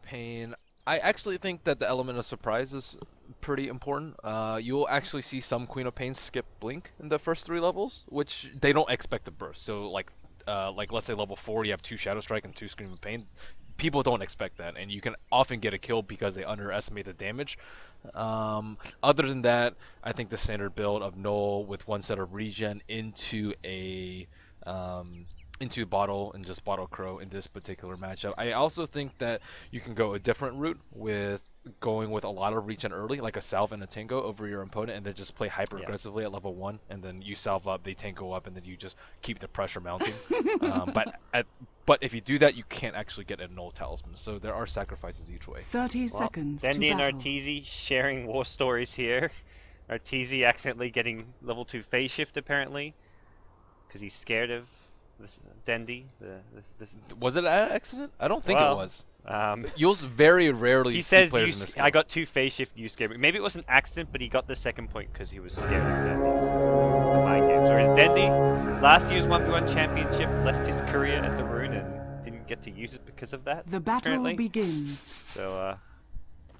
Pain. I actually think that the element of surprise is pretty important. You'll actually see some Queen of Pain skip Blink in the first 3 levels, which they don't expect to burst. So like let's say level 4, you have 2 Shadow Strike and 2 Scream of Pain. People don't expect that, and you can often get a kill because they underestimate the damage. Other than that, I think the standard build of Null with 1 set of regen into Bottle and just Bottle Crow in this particular matchup. I also think that you can go a different route with going with a lot of regen early, like a salve and a tango over your opponent, and then just play hyper aggressively at level 1, and then you salve up, they tango up, and then you just keep the pressure mounting. But if you do that, you can't actually get a Null Talisman, so there are sacrifices each way. 30 seconds to Dendi and battle. Arteezy sharing war stories here. Arteezy accidentally getting level 2 phase shift apparently, because he's scared of Dendi. Was it an accident? I don't think it was. You'll very rarely he see says players in this game. I got 2 phase shift, you scared me. Maybe it was an accident, but he got the second point because he was scared of Dendi's mind games. Whereas Dendi, last year's 1v1 championship, left his career at the Rune and didn't get to use it because of that. The battle apparently. begins. So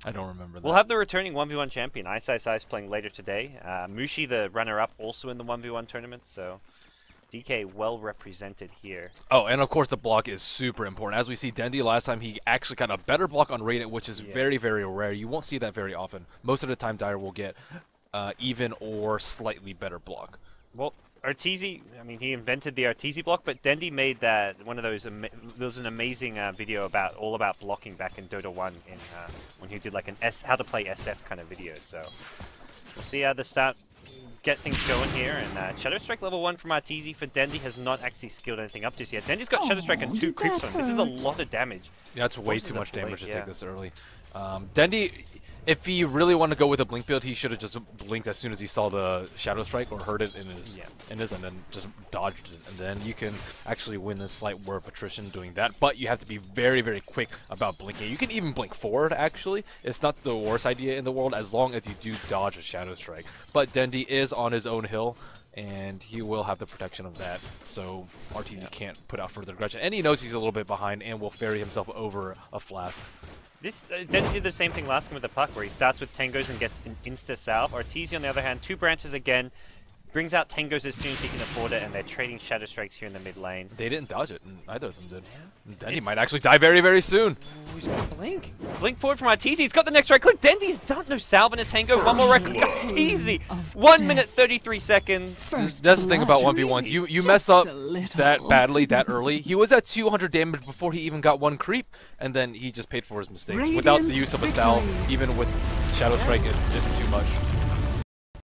I don't remember that. we'll have the returning 1v1 champion, Ice playing later today. Mushi, the runner-up, also in the 1v1 tournament, so DK well represented here. Oh, and of course the block is super important. As we see Dendi last time, he actually got a better block on Radiant, which is very, very rare. You won't see that very often. Most of the time, Dire will get even or slightly better block. Well, Arteezy, I mean, he invented the Arteezy block, but Dendi made that one of those. There was an amazing video all about blocking back in Dota 1 in when he did like an how to play SF kind of video. So we'll see how the start get things going here. And Shadow Strike level 1 from Arteezy for Dendi has not actually skilled anything up just yet. Dendi's got Shadow Strike and 2 creeps on him. This is a lot of damage. Yeah, that's way too much damage to take this early. Dendi, if he really wanted to go with a blink build, he should have just blinked as soon as he saw the Shadow Strike or heard it in his, and then just dodged it, and then you can actually win a slight war of attrition doing that. But you have to be very, very quick about blinking. You can even blink forward. Actually, it's not the worst idea in the world as long as you do dodge a Shadow Strike. But Dendi is on his own hill, and he will have the protection of that, so Arteezy can't put out further aggression. And he knows he's a little bit behind and will ferry himself over a flash. This Dendi did the same thing last game with the puck, where he starts with Tangos and gets an insta-salve. Arteezy, on the other hand, 2 branches again, brings out Tangos as soon as he can afford it, and they're trading Shadow Strikes here in the mid lane. They didn't dodge it, and neither of them did. Dendi might actually die very, very soon. Ooh, he's got Blink. Blink forward from Arteezy. He's got the next right click. Dendi's done. No salve and a tango. One more right click. Arteezy. 1 minute 33 seconds. That's the thing about 1v1s. You mess up that badly that early. He was at 200 damage before he even got 1 creep, and then he just paid for his mistakes. Without the use of a salve, even with Shadow Strike, it's too much.